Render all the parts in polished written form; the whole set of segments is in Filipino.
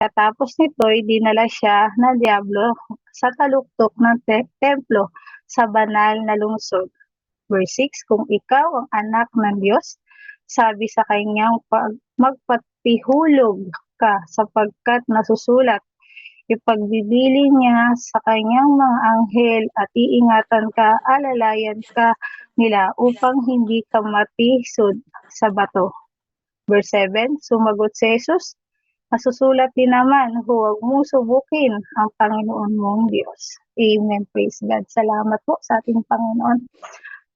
Katapos nito'y dinala siya ng dyablo sa taluktok ng templo sa banal na lungsod. Verse 6, kung ikaw ang anak ng Diyos, sabi sa kanyang magpatihulog ka sapagkat nasusulat, ipagbibili niya sa kanyang mga anghel at iingatan ka, alalayan ka nila upang hindi ka matisod sa bato. Verse 7, sumagot si Jesus, nasusulat din naman, huwag mo subukin ang Panginoon mong Diyos. Amen. Praise God. Salamat po sa ating Panginoon.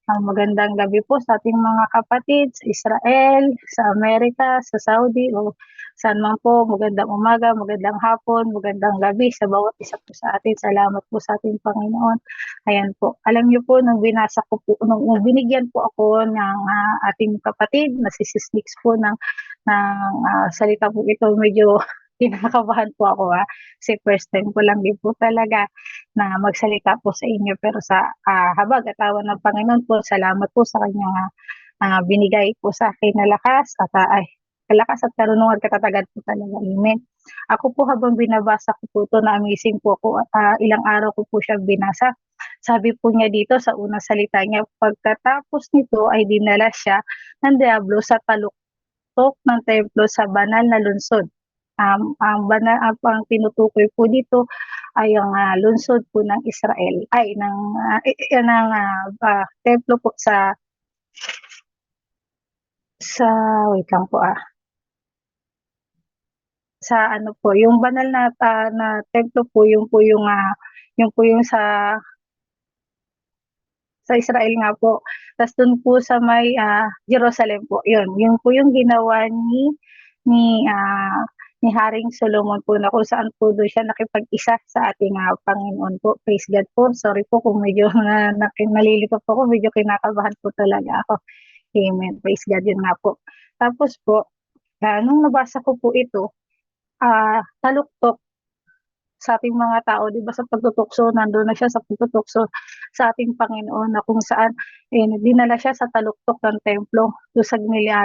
Magandang gabi po sa ating mga kapatid sa Israel, sa Amerika, sa Saudi, o saan man po. Magandang umaga, magandang hapon, magandang gabi sa bawat isa po sa atin. Salamat po sa ating Panginoon. Ayan po. Alam niyo po, nung binasa ko po, nung binigyan po ako ng ating kapatid na si Sis Nix po ng salita po ito, medyo kinakabahan po ako kasi first time ko lang din po talaga na magsalita po sa inyo, pero sa habag at awa ng Panginoon po, salamat po sa kanyang binigay po sa akin na lakas at kalakas at karunungan, katatagan po talaga. Amen. Ako po habang binabasa ko po ito, na-amazing po ako at ilang araw ko po siya binasa. Sabi po niya dito sa unang salita niya, pagkatapos nito ay dinala siya ng diablo sa taluktok ng templo sa banal na lungsod. Ang tinutukoy po dito ay ang lungsod po ng Israel, ay ng templo po sa wait lang po sa ano po, yung banal na templo po, yung po yung sa Israel nga po. Tas dun po sa may Jerusalem po, yun po yung ginawa ni Haring Solomon po, na kung saan po doon siya nakipag-isa sa ating Panginoon po. Praise God po. Sorry po kung medyo nalilito po ako, medyo kinakabahan po talaga ako. Amen. Praise God, yun nga po. Tapos po, nung nabasa ko po ito, taluktok sa ating mga tao, di ba, sa pagtutukso, nandoon na siya sa pagtutukso sa ating Panginoon, na kung saan dinala siya sa taluktok ng templo, doon sa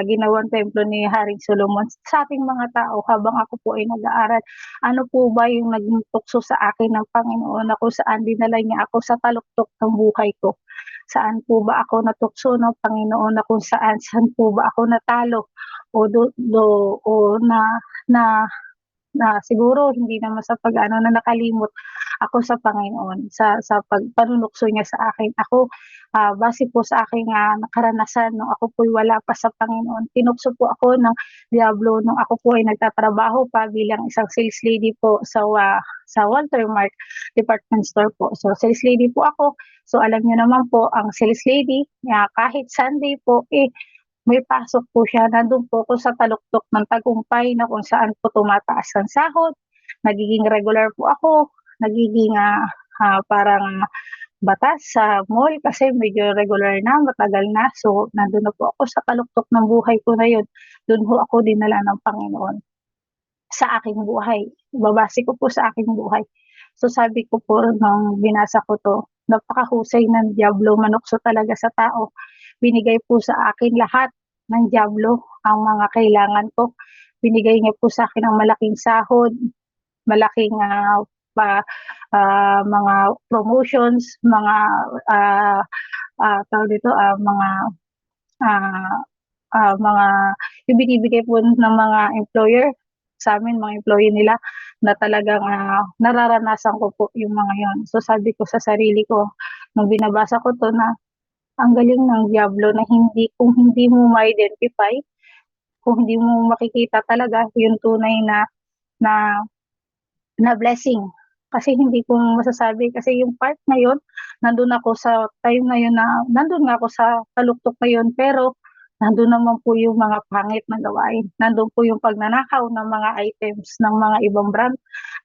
ginawang templo ni Haring Solomon. Sa ating mga tao, habang ako po ay nag-aaral, ano po ba yung naging tukso sa akin ng Panginoon, na kung saan dinala niya ako sa taluktok ng buhay ko? Saan po ba ako natukso ng Panginoon, na kung saan po ba ako natalo o na siguro hindi naman sa na nakalimot ako sa Panginoon, sa panunukso niya sa akin. Ako, base po sa aking karanasan, nung ako po'y wala pa sa Panginoon, tinukso po ako ng diablo nung ako po ay nagtatrabaho pa bilang isang sales lady po sa Walter Mart department store po. So sales lady po ako. So alam niyo naman po, ang sales lady, kahit Sunday po, may pasok po siya. Nandun po ako sa taluktok ng tagumpay, na kung saan po tumataas ang sahod. Nagiging regular po ako. Nagiging parang batas sa mall kasi medyo regular na, matagal na. So, nandun na po ako sa taluktok ng buhay ko na yun. Doon po ako dinala ng Panginoon sa aking buhay. Babase ko po sa aking buhay. So, sabi ko po nung binasa ko to, napakahusay ng diablo manukso talaga sa tao. Binigay po sa akin lahat ng diablo ang mga kailangan ko. Binigay niya po sa akin ang malaking sahod, malaking mga promotions, mga tawag dito, mga yung binibigay po ng mga employer sa amin, mga employee nila, na talagang nararanasan ko po yung mga yon. So sabi ko sa sarili ko, nung binabasa ko to, na ang galing ng diablo, na kung hindi mo ma-identify, kung hindi mo makikita talaga yung tunay na blessing. Kasi hindi ko masasabi, kasi yung part na yun, nandun ako sa time na yun, na nandun nga ako sa taluktok na yun, pero nandun naman po yung mga pangit na gawain. Nandun po yung pagnanakaw ng mga items ng mga ibang brand.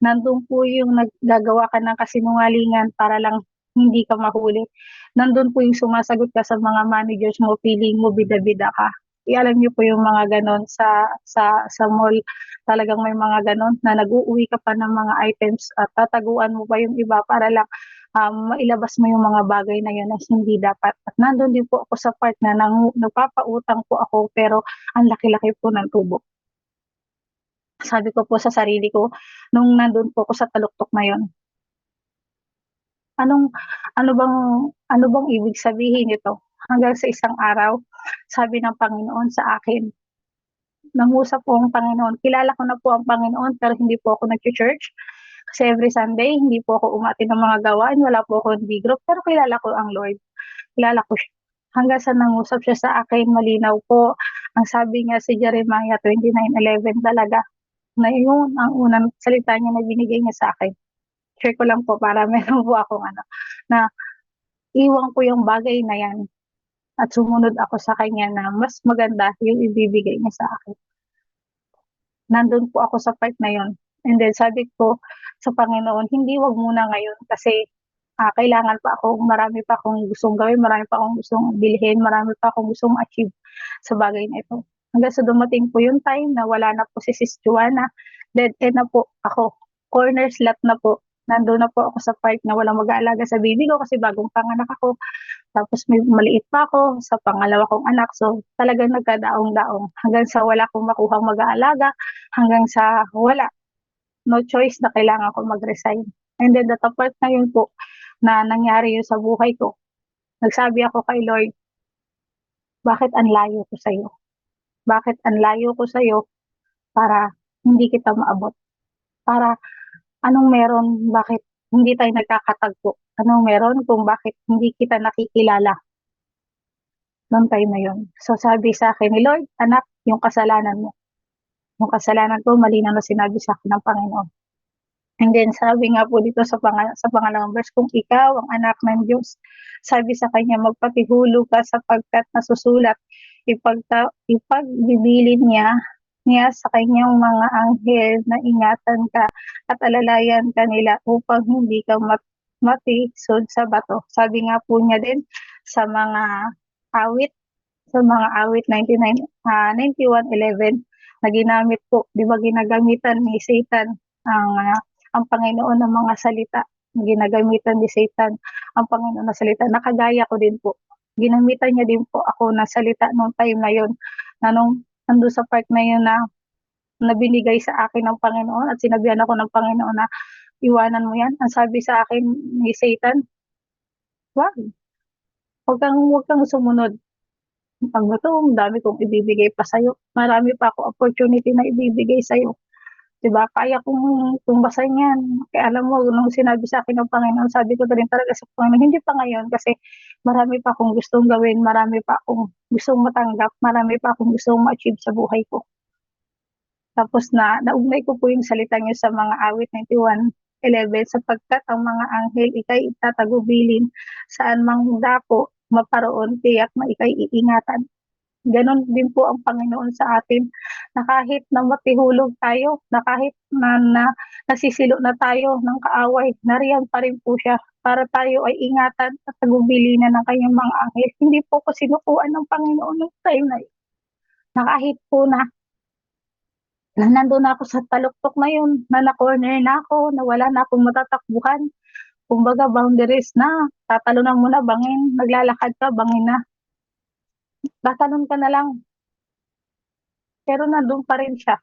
Nandun po yung naggagawa ka ng kasinungalingan para lang hindi ka mahuli. Nandun po yung sumasagot ka sa mga managers mo, feeling mo bida-bida ka. Alam niyo po yung mga ganon sa mall, talagang may mga ganon na nag-uuwi ka pa ng mga items at tataguan mo pa yung iba para lang mailabas mo yung mga bagay na yun na hindi dapat. At nandun din po ako sa part na nagpapautang po ako, pero ang laki-laki po ng tubo. Sabi ko po sa sarili ko nung nandun po ako sa taluktok na yun, anong ano bang ano bang ibig sabihin nito? Hanggang sa isang araw, sabi ng Panginoon sa akin, nangusap po ang Panginoon. Kilala ko na po ang Panginoon pero hindi po ako nagcho-church. Kasi every Sunday, hindi po ako umaattend ng mga gawain, wala po akong D group, pero kilala ko ang Lord. Kilala ko siya. Hanggang sa nangusap siya sa akin, malinaw po. Ang sabi niya si Jeremiah 29:11 talaga, na yun ang unang salita niya na binigay niya sa akin. Share ko lang po para meron po akong na iwan ko yung bagay na yan at sumunod ako sa kanya na mas maganda yung ibibigay niya sa akin. Nandun po ako sa part na yun. And then sabi ko sa Panginoon, hindi wag muna ngayon kasi kailangan pa ako, marami pa akong gustong gawin, marami pa akong gustong bilhin, marami pa akong gustong achieve sa bagay na ito. Hanggang sa dumating po yung time na wala na po si Sis Joanna, dead end na po ako, corner slot na po. Nandun na po ako sa part na walang mag-aalaga sa baby ko kasi bagong panganak ako. Tapos may maliit pa ako sa pangalawa kong anak. So talagang nagkadaong-daong hanggang sa wala akong makuhang mag-aalaga, hanggang sa wala, no choice na kailangan ko mag-resign. And then the part na yun po na nangyari yun sa buhay ko, nagsabi ako kay Lord, bakit ang layo ko sa'yo? Bakit ang layo ko sa'yo para hindi kita maabot? Para anong meron, bakit hindi tayo nagkakatagpo? Anong meron kung bakit hindi kita nakikilala noong time na yun? So sabi sa akin ni Lord, anak, yung kasalanan mo. Yung kasalanan ko, malinaw na sinabi sa akin ng Panginoon. And then sabi nga po dito sa pangalawang verse, kung ikaw ang anak ng Diyos, sabi sa kanya, magpatihulog ka sapagkat nasusulat, ipagbibilin niya sa kanyang mga anghel na ingatan ka at alalayan ka nila upang hindi ka matisod sa bato. Sabi nga po niya din sa mga awit, sa mga awit 91:11 na ginamit po, di ba ginagamitan ni Satan ang Panginoon ng mga salita, ginagamitan ni Satan ang Panginoon na salita. Nakagaya ko din po. Ginamitan niya din po ako na salita nung time na yun, na nung nandun sa part na yun na binigay sa akin ng Panginoon at sinabihan ako ng Panginoon na iwanan mo yan. Ang sabi sa akin ni Satan, wag, wag kang sumunod. Ang ito, dami kong ibibigay pa sa'yo. Marami pa ako opportunity na ibibigay sa'yo. Diba? Kaya kong tumbasan yan. Kaya alam mo, nung sinabi sa akin ng Panginoon, sabi ko na rin talaga sa Panginoon, hindi pa ngayon kasi marami pa akong gustong gawin, marami pa akong gustong matanggap, marami pa akong gustong ma-achieve sa buhay ko. Tapos naugnay ko po yung salita niyo sa mga awit 91:11, sapagkat ang mga anghel ikay itatagubilin, saan mang dako maparoon, tiyak na ikay iingatan. Ganon din po ang Panginoon sa atin, na kahit na matihulog tayo, na kahit na nasisilo na tayo ng kaaway, nariyan pa rin po siya para tayo ay ingatan at tagubilinan ng kanyang mga anghel. Hindi po ko sinukuan ng Panginoon ng time na yun. Na kahit po na nandun na ako sa taluktok na yun, na na-corner na ako, na wala na akong matatakbuhan. Kumbaga boundaries na, tatalunan mo na bangin, naglalakad ka bangin na. Tatalon ka na lang. Pero nandun pa rin siya.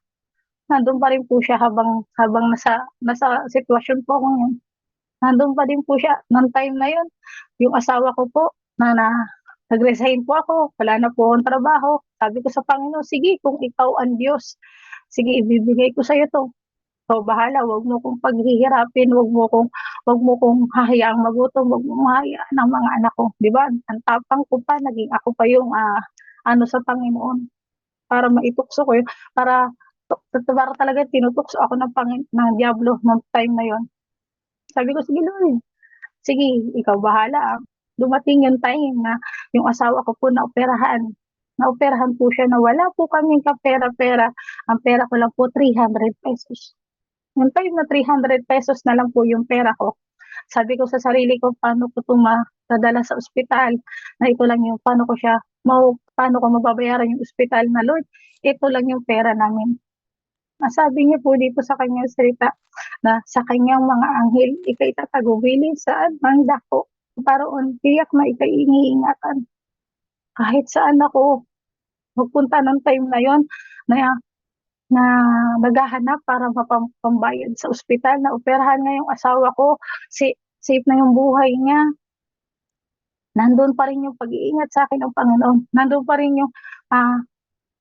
Nandun pa rin po siya habang nasa sitwasyon po ako ngayon. Nandun pa din po siya ng time na yun. Yung asawa ko po na nag-resign po ako, wala na po akong trabaho. Sabi ko sa Panginoon, sige, kung ikaw ang Diyos, sige, ibibigay ko sa iyo to. So bahala, wag mo kong paghihirapin, wag mo kong hahayaang magutom, wag mo hahayaan ang mga anak ko, 'di ba? Ang tapang ko pa, naging ako pa yung sa Panginoon para maitukso ko yun, para talaga tinutukso ako ng diablo ng time na yon. Sabi ko, sige Lord, sige, ikaw bahala. Dumating yung time na yung asawa ko po naoperahan. Naoperahan po siya na wala po kaming kapera-pera. Ang pera ko lang po 300 pesos. Yung time na 300 pesos na lang po yung pera ko. Sabi ko sa sarili ko, paano ko ito madala sa ospital? Na ito lang yung, paano ko mababayaran yung ospital na Lord? Ito lang yung pera namin. Sabi niya po dito sa kanyang salita na sa kanyang mga anghel, ikay tatagubili saan mang dako. Paroon, tiyak na ikay iniingatan. Kahit saan ako magpunta ng time na yon, na na naghahanap para pambayad sa ospital, na operahan nga yung asawa ko, safe na yung buhay niya. Nandun pa rin yung pag-iingat sa akin ng Panginoon. Nandun pa rin yung ah,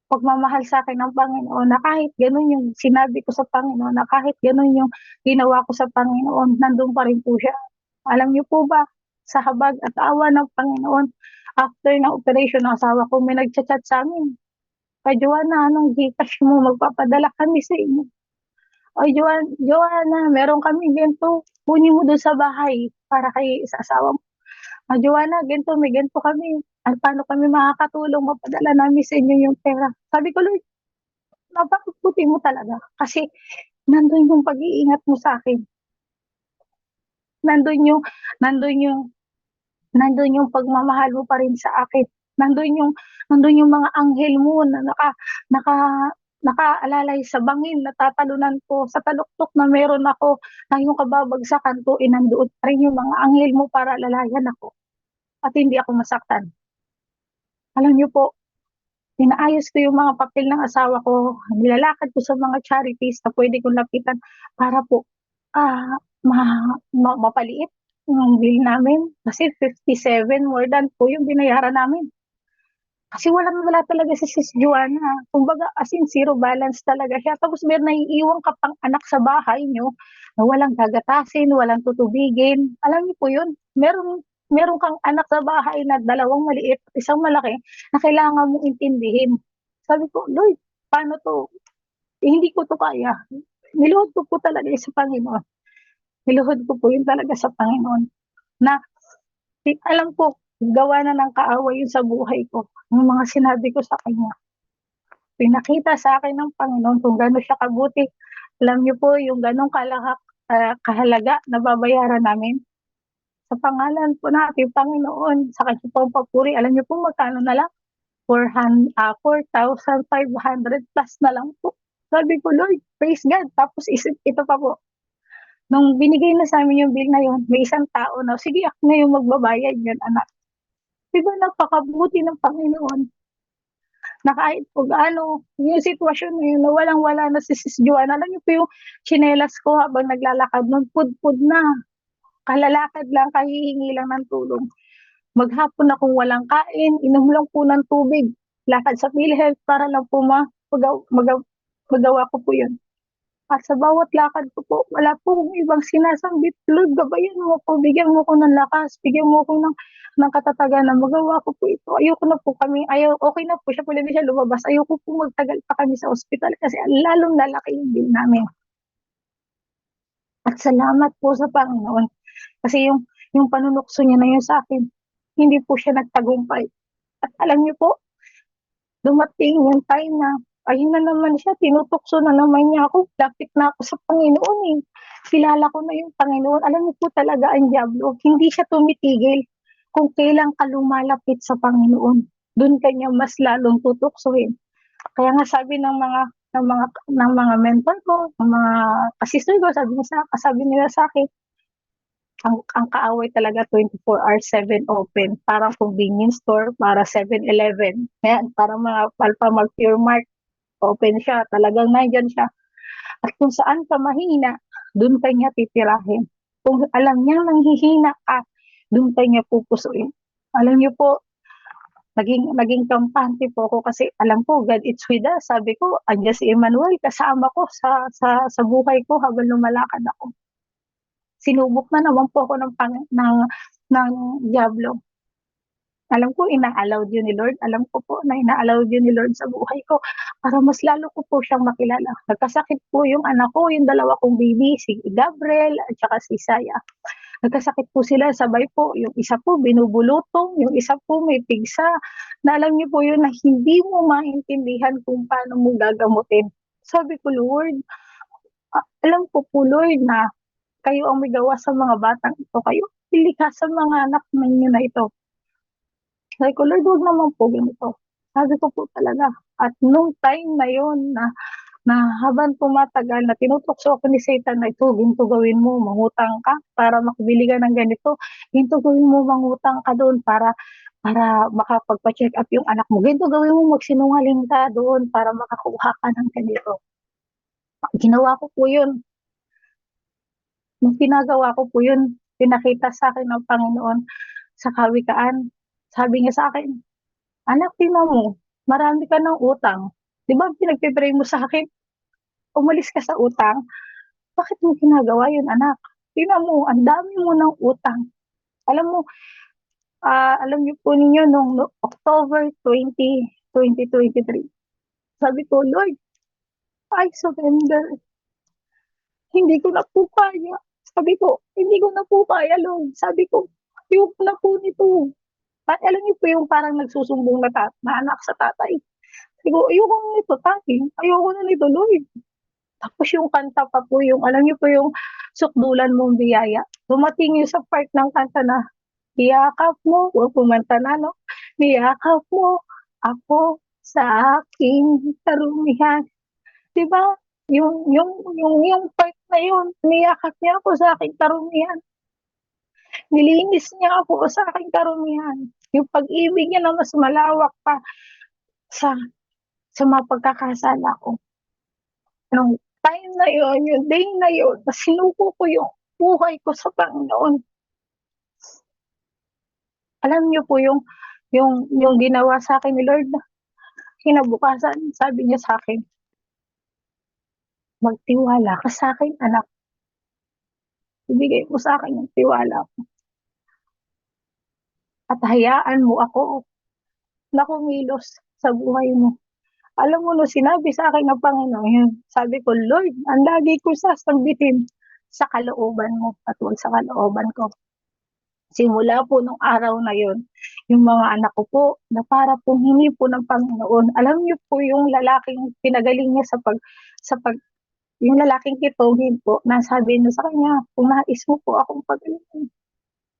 pagmamahal sa akin ng Panginoon, na kahit ganun yung sinabi ko sa Panginoon, na kahit ganun yung ginawa ko sa Panginoon, nandun pa rin po siya. Alam niyo po ba, sa habag at awa ng Panginoon, after ng operation ng asawa ko, may nagchat-chat sa amin. Kay Joanna, anong Gcash mo? Magpapadala kami sa inyo. O Joanna, meron kami ganito. Kunin mo doon sa bahay para kay sa asawa mo. Joanna, ganito, may ganito kami. At paano kami makakatulong? Mapadala namin sa inyo yung pera. Sabi ko, Lord, napakabuti mo talaga. Kasi nandun yung pag-iingat mo sa akin. Nandun yung, nandun yung, nandun yung pagmamahal mo pa rin sa akin. Nandun yung mga anghel mo na naka, nakaalalay sa bangin na tatalunan ko, sa taluktok na meron ako, na yung kababagsakan ko, inandoon pa rin yung mga anghel mo para lalayan ako at hindi ako masaktan. Alam niyo po, inaayos ko yung mga papel ng asawa ko, nilalakad ko sa mga charities na pwede kong lapitan para po mapaliit yung bill namin. Kasi 57 more than po yung binayaran namin. Kasi wala talaga si Sis Joanna. Kumbaga, as in zero balance talaga siya. Tapos meron naiiwan ka pang anak sa bahay nyo na walang gagatasin, walang tutubigin. Alam niyo po yun? Meron kang anak sa bahay na dalawang maliit at isang malaki na kailangan mong intindihin. Sabi ko, Lord, paano to? Hindi ko to kaya. Niluhod ko po talaga sa Panginoon. Niluhod ko po yun talaga sa Panginoon. Na alam ko, gawa na ng kaaway yun sa buhay ko. Yung mga sinabi ko sa kanya. Pinakita sa akin ng Panginoon kung gano'n siya kabuti. Alam niyo po, yung gano'ng kahalaga na babayaran namin. Sa pangalan po natin, Panginoon, sa kanya pong papuri, alam niyo po magkano na lang? 4,500 plus na lang po. Sabi ko, Lord, praise God. Tapos ito pa po, nung binigay na sa amin yung bill na yun, may isang tao na, sige, ako na yung magbabayad yun, anak. Diba napakabuti ng Panginoon, na kahit po gaano yung sitwasyon na yun, na walang-wala na si Sis Joanna. Alam niyo po yung tsinelas ko habang naglalakad, nun pud-pud na. Kalalakad lang, kahihingi lang ng tulong. Maghapon na kung walang kain, inom lang po ng tubig. Lakad sa PhilHealth para lang po magawa ko po yun. At sa bawat lakad ko po, wala po akong ibang sinasambit. Lord, gabayan mo ko, bigyan mo ko ng lakas, bigyan mo ko ng katatagan na magawa ko po ito. Ayoko na po kami, okay na po siya, pwede siya lumabas. Ayoko po magtagal pa kami sa ospital kasi lalong lalaki yung bill namin. At salamat po sa Panginoon. Kasi yung panunukso niya na yun sa akin, hindi po siya nagtagumpay. At alam niyo po, dumating yung time na, ayun na naman siya, tinutokso na naman niya ako, lapit na ako sa Panginoon eh. Kilala ko na yung Panginoon. Alam niyo po talaga ang Diablo, hindi siya tumitigil kung kailan ka lumalapit sa Panginoon. Doon kanya mas lalong tutoksohin. Kaya nga sabi ng mga mentor ko, ng mga kasister ko, sabi nila sa akin, ang kaaway talaga 24 hours 7 open. Parang convenience store, para 7-Eleven. Yan, parang mga Alphamart, Pure Mart, open siya. Talagang nandyan siya. At kung saan ka mahina, doon ka niya titirahin. Kung alam niya nanghihina ka, doon ka niya pupusuin. Alam niyo po, naging kampante po ako kasi alam ko, God it's with us. Sabi ko, andyan si Emmanuel, kasama ko sa buhay ko habang lumalakad ako. Sinubok na naman po ako ng Diablo. Alam ko, ina-allowed yun ni Lord. Alam ko po na ina-allowed yun ni Lord sa buhay ko para mas lalo ko po siyang makilala. Nagkasakit po yung anak ko, yung dalawa kong baby, si Gabriel at saka si Saya. Nagkasakit po sila, sabay po. Yung isa po binubulutong, yung isa po may pigsa. Na alam niyo po yun na hindi mo maintindihan kung paano mo gagamutin. Sabi ko, Lord, alam ko po, Lord, na kayo ang may gawa sa mga batang ito. Kayo pilikha sa mga anak ninyo na ito. Sabi ko, Lord, huwag naman po ganito. Sabi ko po talaga. At nung time na yon na habang tumatagal, na tinutokso ako ni Satan na ito, ginto gawin mo, mangutang ka para makabili ka ng ganito. Ginto gawin mo, mangutang ka doon para makapagpa-check up yung anak mo. Ginto gawin mo, magsinungaling ka doon para makakuha ka ng ganito. Ginawa ko po yun. Nung ginagawa ko po yun, pinakita sa akin ng Panginoon sa kawikaan. Sabi niya sa akin, "Anak, tingnan mo, marami ka ng utang. 'Di ba pinagpe-pray mo sa akin, umalis ka sa utang? Bakit mo ginagawa yun, anak? Tingnan mo, ang dami mo ng utang." Alam mo, alam niyo po ninyo nung October 20, 2023, sabi ko, "Lord, I surrender. Hindi ko na po kaya." Sabi ko, "Hindi ko na po kaya, Lord." Sabi ko, "Ayoko na po nito." Alam niyo po yung parang nagsusumbong na anak sa tatay. Sabi ko, "Ayoko na nito, tatay. Ayoko na nito, Lord." Tapos yung kanta pa po, yung alam niyo po yung Sukdulan Mong Biyaya. Dumating yung sa part ng kanta na, "Niyakap mo," o kumanta na, no? "Niyakap mo ako sa aking karumihan." 'Di ba? Yung part na yun, niyakap niya ako sa aking karumihan. Nilinis niya ako sa aking karumihan. Yung pag-ibig niya na mas malawak pa sa mga pagkakasala ko. Nung time na yun, yung day na yun, na sinuko ko yung buhay ko sa Panginoon. Alam niyo po yung ginawa sa akin ni Lord, kinabukasan, sabi niya sa akin, "Magtiwala ka sa akin, anak. Ibigay mo sa akin yung tiwala mo at hayaan mo ako na kumilos sa buhay mo." Alam mo, nung sinabi sa akin ng Panginoon, sabi ko, "Lord, ang lagi ko sasambitin sa kalooban mo at huwag sa kalooban ko." Simula po nung araw na yun, yung mga anak ko po, na para pong hingi po ng Panginoon. Alam niyo po yung lalaking pinagaling niya yung lalaking kitogin po, nasabi niya sa kanya, "Kung nais mo po akong pagalingin."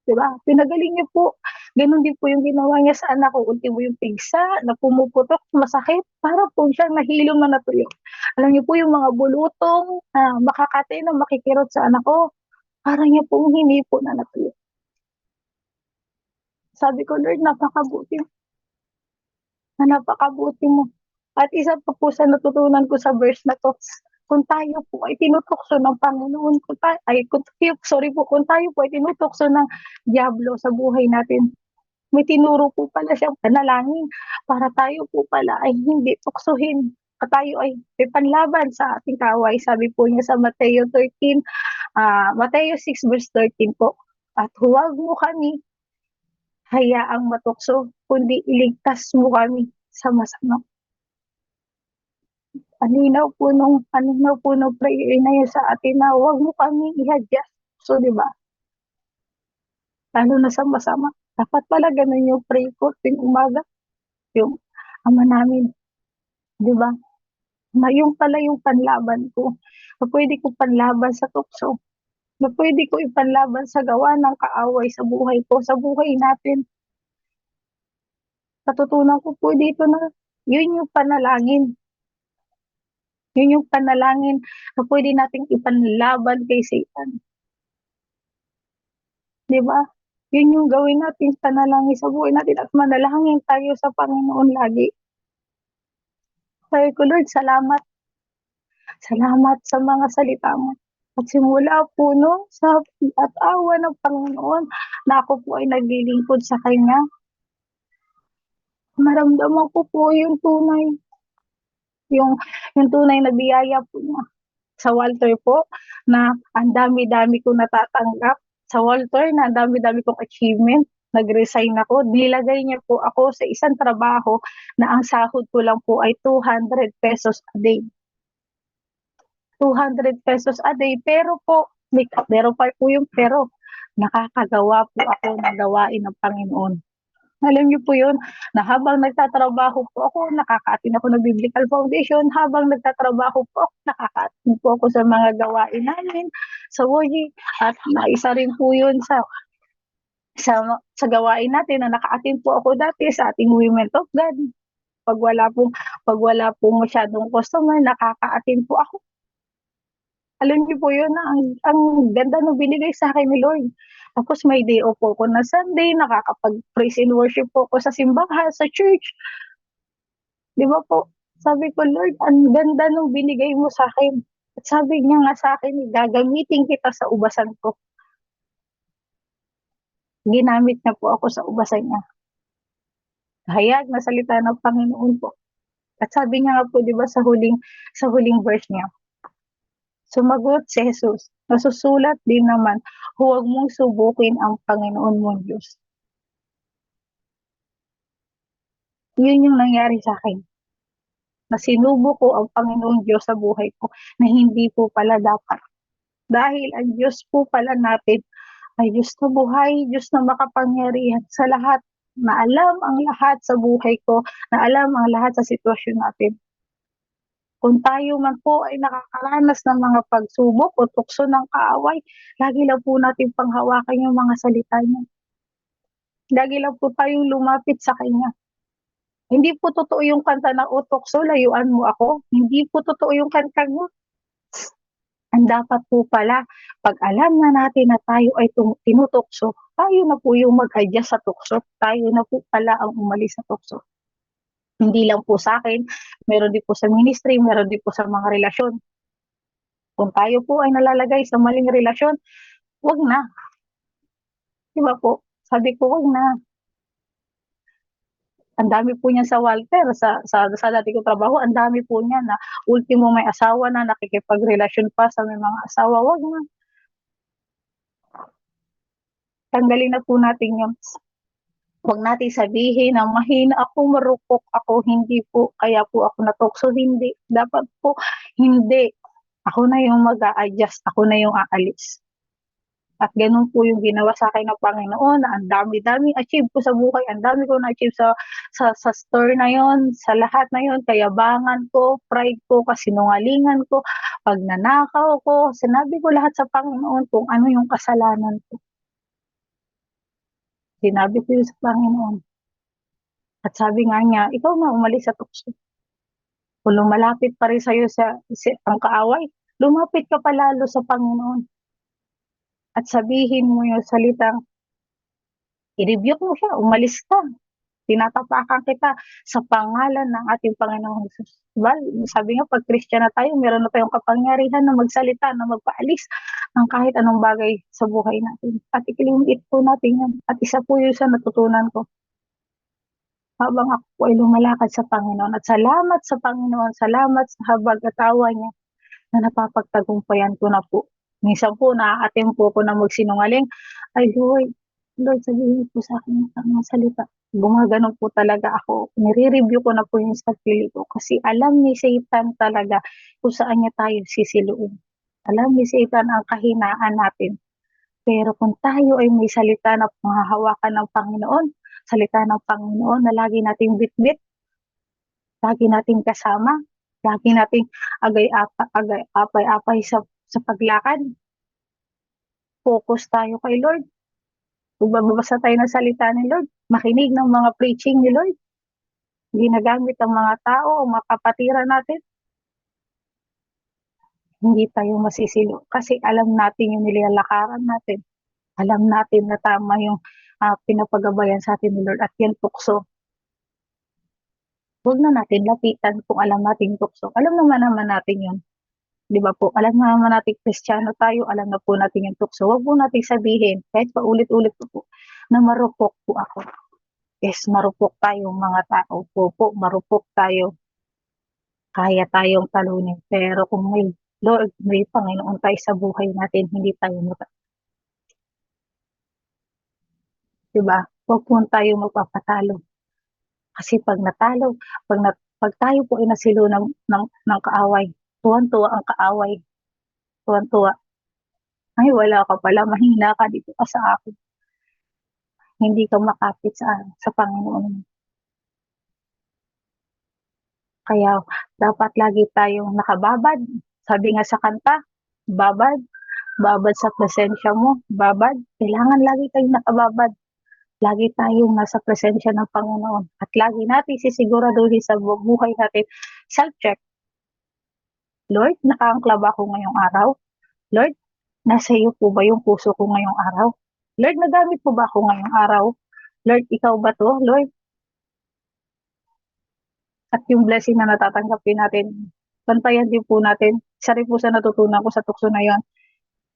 'Di ba? Pinagaling niya po. Gano'n din po yung ginawa niya sa anak ko. Ultimo yung pigsa na pumuputok, masakit, para po siyang nahilom na natuyo. Alam niyo po yung mga bulutong makakatay na makikirot sa anak ko, para niya pong hindi po na natuyo. Sabi ko, "Lord, napakabuti mo." At isa pa po sa natutunan ko sa verse na 'to, kung tayo po ay tinutokso ng Panginoon, kung tayo po ay tinutokso ng diablo sa buhay natin, may tinuro po pala siyang panalangin para tayo po pala ay hindi tuksohin at tayo ay may panlaban sa ating kaaway. Sabi po niya sa Mateo 6 verse 13 po, "At huwag mo kami hayaang matukso, kundi iligtas mo kami sa masama." Ang linaw po nung prayer na yun sa atin na huwag mo kaming ihadya. So, 'di ba? Lalo na sa masama. Dapat pala ganun yung pray ko tuwing umaga, yung Ama namin, 'di ba? Na yung pala yung panlaban ko, na pwede ko panlaban sa tukso, na pwede ko ipanlaban sa gawa ng kaaway sa buhay ko, sa buhay natin. Natutunan ko po dito na yun yung panalangin. Yun yung panalangin na pwede nating ipanlaban kay Satan, 'di ba? Yun yung gawin nating panalangin sa buhay natin at manalangin tayo sa Panginoon lagi. Sabi ko, "Lord, salamat. Salamat sa mga salita mo." At simula po sa at awa ng Panginoon na ako po ay naglilingkod sa Kanya, naramdaman ko po yung yung tunay na biyaya po niya. Sa Walter po na ang dami-dami kong natatanggap, sa Walter na ang dami-dami kong achievement, nag-resign ako, nilagay niya po ako sa isang trabaho na ang sahod ko lang po ay ₱200 a day. ₱200 a day, pero po, meron pa po yung pero, nakakagawa po ako ng gawain ng Panginoon. Alam niyo po yun, na habang nagtatrabaho po ako, nakaka-attend ako ng Biblical Foundation, habang nagtatrabaho po ako, nakaka-attend po ako sa mga gawain namin sa WOJI, at isa rin po yun sa gawain natin na naka-attend po ako dati sa ating Women of God. Pag wala pong masyadong customer, nakaka-attend po ako. Alam niyo po yun na ang ganda ng binigay sa'kin ni Lord. Tapos may day off po ako na Sunday, nakakapag-praise and worship po ako sa simbahan, sa church. 'Di ba po? Sabi ko, "Lord, ang ganda nung binigay mo sa'kin." At sabi niya nga sa akin, gagamitin kita sa ubasan ko. Ginamit niya po ako sa ubasan niya. Hayag na salita ng Panginoon po. At sabi niya nga po, di ba, sa huling verse niya, sumagot si Jesus, nasusulat din naman, huwag mong subukin ang Panginoon mong Diyos. Yun yung nangyari sa akin. Na sinubo ko ang Panginoong Diyos sa buhay ko na hindi po pala dapat. Dahil ang Diyos po pala natin ay Diyos na buhay, Diyos na makapangyarihan sa lahat, na alam ang lahat sa buhay ko, na alam ang lahat sa sitwasyon natin. Kung tayo man po ay nakakaranas ng mga pagsubok o tukso ng kaaway, lagi lang po natin panghawakan yung mga salita niya. Lagi lang po tayong lumapit sa Kanya. Hindi po totoo yung kanta na, "O tukso, layuan mo ako." Hindi po totoo yung kanta mo. Ang dapat po pala, pag alam na natin na tayo ay tinutukso, tayo na po yung mag-adjust sa tukso. Tayo na po pala ang umalis sa tukso. Hindi lang po sa akin, meron din po sa ministry, meron din po sa mga relasyon. Kung tayo po ay nalalagay sa maling relasyon, wag na. Di ba po? Sabi ko, wag na. Ang dami po niyan sa Walter, sa dati kong trabaho, ang dami po niyan na ultimo may asawa na, nakikipagrelasyon pa sa may mga asawa. Wag na. Tanggalin na po natin yun. Wag natin sabihin na mahina ako, marupok ako, hindi po, kaya po ako natukso. Hindi. Dapat po, hindi. Ako na yung mag-a-adjust, ako na yung aalis. At ganun po yung ginawa sa akin ng Panginoon, na ang dami-daming achieve ko sa buhay, ang dami ko na-achieve sa store na yon, sa lahat na yon, kayabangan ko, pride ko, kasinungalingan ko, pagnanakaw ko, sinabi ko lahat sa Panginoon kung ano yung kasalanan ko. Sinabi ko yun sa Panginoon. At sabi nga niya, ikaw na umalis sa tukso. Kung lumalapit pa rin sa'yo ang kaaway, lumapit ka pa lalo sa Panginoon. At sabihin mo yung salitang, i-rebuke mo siya, umalis ka. Tinatapakan kita sa pangalan ng ating Panginoong Jesus. Diba? Sabi nga, pag Christian na tayo, meron na tayong kapangyarihan na magsalita, na magpaalis ng kahit anong bagay sa buhay natin. At ikilimit po natin yan. At isa po yun sa natutunan ko. Habang ako po ay lumalakad sa Panginoon. At salamat sa Panginoon, salamat sa habag at awa niya na napapagtagumpayan ko na po. Minsan po, na-attempt po ako na magsinungaling. Ay, Lord, sabihin po sa akin ang salita. Gumaganon po talaga ako. Nire-review ko na po yung sarili ko. Kasi alam ni Satan talaga kung saan niya tayo sisiluin. Alam ni Satan ang kahinaan natin. Pero kung tayo ay may salita na panghahawakan ng Panginoon, salita ng Panginoon na lagi nating bitbit, lagi nating kasama, lagi nating apay-apay sa paglakad. Focus tayo kay Lord. Magbabasa tayo ng salita ni Lord. Makinig ng mga preaching ni Lord. Ginagamit ang mga tao, ang mga kapatiran natin. Hindi tayo masisilo. Kasi alam natin yung nilalakaran natin. Alam natin na tama yung pinapagabayan sa atin ni Lord. At yan tukso. Huwag na natin lapitan kung alam natin tukso. Alam naman natin yun. Di ba po? Alam naman natin Kristiyano tayo, alam na po natin yung tukso. Huwag po natin sabihin, kahit paulit-ulit po, na marupok po ako. Yes, marupok tayong mga tao po, marupok tayo. Kaya tayong talunin. Pero kung may Lord, may Panginoon tayo sa buhay natin, hindi tayo diba? Huwag po tayo magpapatalo. Kasi pag natalo, pag tayo po ay nasilo ng kaaway, tuwan-tuwa ang kaaway. Tuwan-tuwa. Ay, wala ka pala, mahina ka, dito ka sa akin. Hindi ka makapit sa Panginoon. Kaya dapat lagi tayong nakababad. Sabi nga sa kanta, babad sa presensya mo, babad. Kailangan lagi tayong nakababad. Lagi tayong nasa presensya ng Panginoon. At lagi natin sisiguraduhin sa buhay natin, self-check. Lord, nakaangkla ba ako ngayong araw? Lord, nasa iyo po ba yung puso ko ngayong araw? Lord, nagamit po ba ako ngayong araw? Lord, ikaw ba to? Lord, at yung blessing na natatanggapin natin, bantayan din po natin. Isa rin po sa natutunan ko sa tukso na yon.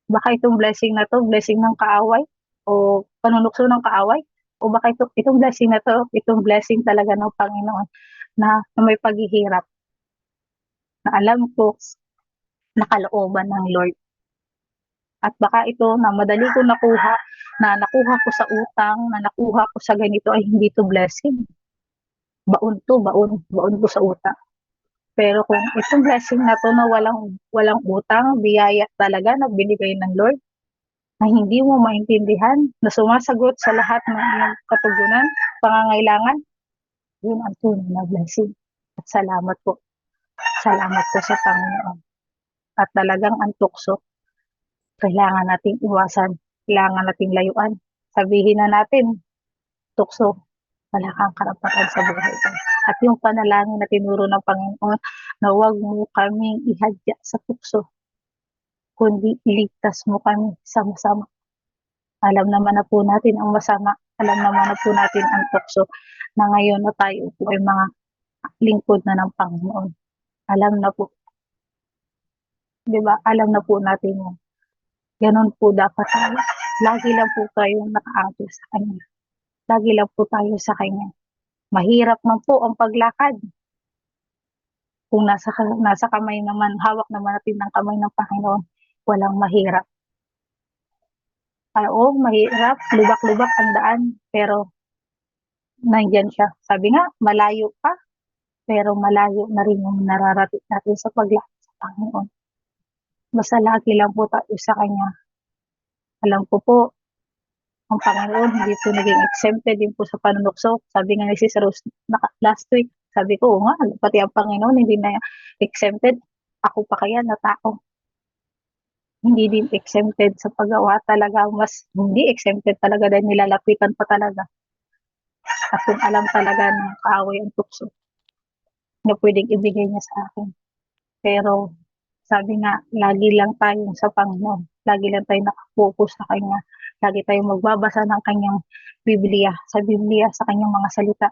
Baka itong blessing na 'to, blessing ng kaaway o panunukso ng kaaway o baka itong blessing na 'to, itong blessing talaga ng Panginoon na may paghihirap na alam ko na kalooban ng Lord. At baka ito na madali ko nakuha, na nakuha ko sa utang, na nakuha ko sa ganito ay hindi 'to blessing. Baon 'to, baon ko sa utang. Pero kung itong blessing na 'to na walang utang, biyaya talaga na binigay ng Lord, na hindi mo maintindihan, na sumasagot sa lahat ng iyong katugunan, pangangailangan, yun ang tunay na blessing. At salamat po. Salamat po sa Panginoon. At talagang ang tukso, kailangan nating iwasan, kailangan nating layuan. Sabihin na natin, tukso, wala kang karapatan sa buhay ko. At yung panalangin na tinuro ng Panginoon na huwag mo kaming ihadya sa tukso, kundi iligtas mo kami sa masama. Alam naman na po natin ang masama, alam naman na po natin ang tukso, na ngayon na tayo po ay mga lingkod na ng Panginoon. Alam na po, di ba? Alam na po natin yun. Ganon po dapat tayo. Lagi lang po tayong nakaangkol sa Kanya. Lagi lang po tayo sa Kanya. Mahirap man po ang paglakad. Kung nasa kamay naman, hawak naman natin ng kamay ng Panginoon, walang mahirap. Oo, mahirap, lubak-lubak ang daan, pero nandyan siya. Sabi nga, malayo pa, pero malayo na rin yung nararating natin sa paglakad sa Panginoon. Basta lagi lang po tayo sa Kanya. Alam ko po, ang Panginoon hindi po naging exempted din po sa panunukso. Sabi nga ni Sis Rose last week, sabi ko, nga, pati ang Panginoon hindi na exempted. Ako pa kaya na tao. Hindi din exempted sa paggawa talaga. Mas hindi exempted talaga dahil nilalapitan pa talaga. At kung alam talaga ng kaaway ang tukso, na pwedeng ibigay niya sa akin. Pero sabi nga, lagi lang tayong sa Panginoon. Lagi lang tayong nakapokus sa Kanya. Lagi tayong magbabasa ng Kanyang Biblia, sa Kanyang mga salita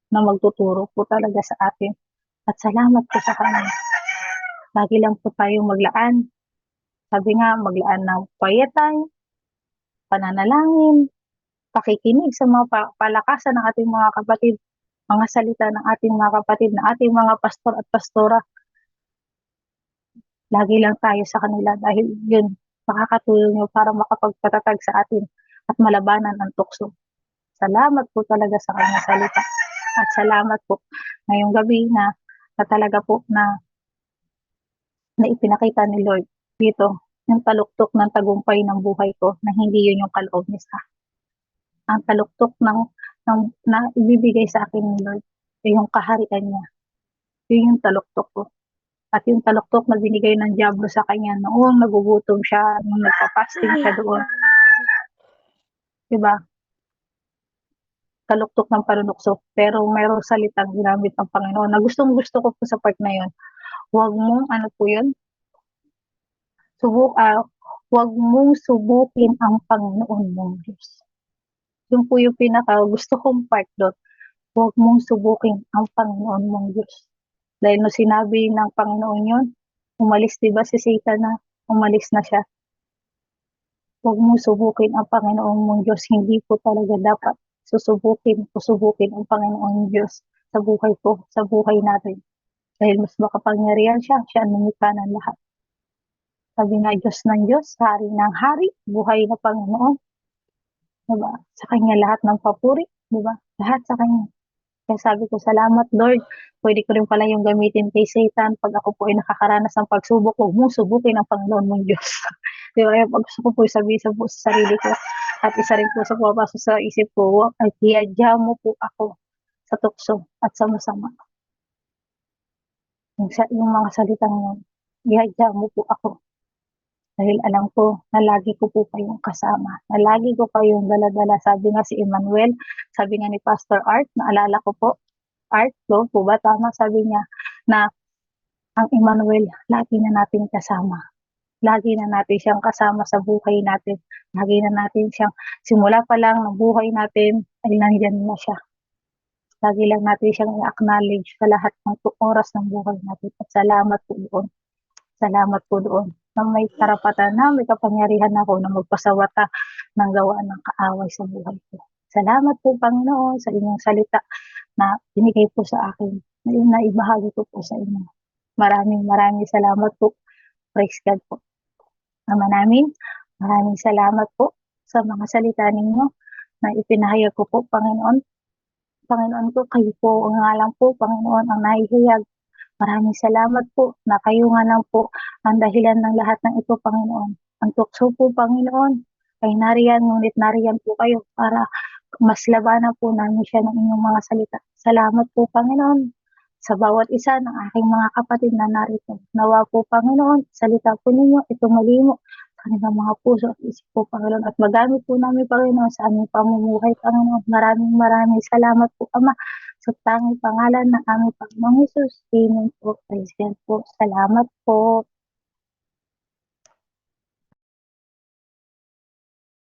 na magtuturo po talaga sa atin. At salamat po sa Kanya. Lagi lang po tayong maglaan. Sabi nga, maglaan ng quiet time, pananalangin, pakikinig sa mga palakasan ng ating mga kapatid, mga salita ng ating mga kapatid, ng ating mga pastor at pastora. Lagi lang tayo sa kanila dahil yun, makakatulong yun para makapagpatatag sa atin at malabanan ang tukso. Salamat po talaga sa kanyang salita. At salamat po ngayong gabi na talaga po na ipinakita ni Lord dito yung taluktok ng tagumpay ng buhay ko na hindi yun yung kaloob niya sa akin. Ang taluktok na ibibigay sa akin ni Lord ay yung kaharian niya. Yun yung taluktok ko. At yung taluktok na binigay ng Diablo sa kanya noong nagugutom siya, nung nagpa-fasting siya doon. Diba? Taluktok ng panunukso. Pero mayroong salitang ginamit ng Panginoon na gustong gusto ko po sa part na yun. Huwag mong, ano po yun? Huwag mong subukin ang Panginoon mong Diyos. Yun po yung pinaka gusto kong part doon. Huwag mong subukin ang Panginoon mong Diyos. Dahil no sinabi ng Panginoon yun, umalis diba si Satan na, umalis na siya. Huwag mong subukin ang Panginoon mong Diyos. Hindi po talaga dapat susubukin ang Panginoon Diyos sa buhay ko, sa buhay natin. Dahil mas makapangyarihan siya, siya ang lumikha ng lahat. Sabi nga, Diyos ng Diyos, Hari ng Hari, buhay na Panginoon. Diba? Sa Kanya lahat ng papuri, diba? Lahat sa Kanya. Kaya sabi ko, salamat Lord. Pwede ko rin pala yung gamitin kay Satan pag ako po ay nakakaranas ng pagsubok. Huwag mong subukin ang Panginoon mong Diyos. Diba? Pag gusto ko po sabihin sa sarili ko. At isa rin po sa pumapasok sa isip ko, ay hiyadya mo po ako sa tukso at sa masama. Yung mga salitang yun, hiyadya mo po ako. Dahil alam ko na lagi ko po kayong kasama, na lagi ko kayong dala-dala. Sabi nga si Emmanuel, sabi nga ni Pastor Art, naalala ko po, Art, po ba tama? Sabi niya na ang Emmanuel, lagi na natin kasama. Lagi na natin siyang kasama sa buhay natin. Lagi na natin siyang, simula pa lang ng buhay natin, ay nandyan na siya. Lagi lang natin siyang i-acknowledge sa lahat ng oras ng buhay natin at salamat po doon. Salamat po doon na may karapatan na may kapangyarihan ako na magpasawata ng gawa ng kaaway sa buhay ko. Salamat po Panginoon sa inyong salita na binigay po sa akin, na ibahagi ko po sa inyo. Maraming salamat po. Praise God po. Ama namin, maraming salamat po sa mga salita ninyo na ipinahayag ko po, Panginoon. Panginoon ko, kayo po nga lang po, Panginoon, ang nahihayag. Maraming salamat po na kayo nga lang po ang dahilan ng lahat ng ito, Panginoon. Ang tukso po, Panginoon, ay nariyan, ngunit nariyan po kayo para mas labanan po namin siya ng inyong mga salita. Salamat po, Panginoon, sa bawat isa ng aking mga kapatid na narito. Nawa po, Panginoon, salita po ninyo, ito malimo kanilang mga puso at isip po, Panginoon, at magamit po namin, Panginoon, sa aming pamumuhay, Panginoon. Maraming salamat po, Ama, sa tanging pangalan ng aming Panginoong Hesus. Amen po. Praise God po. Salamat po.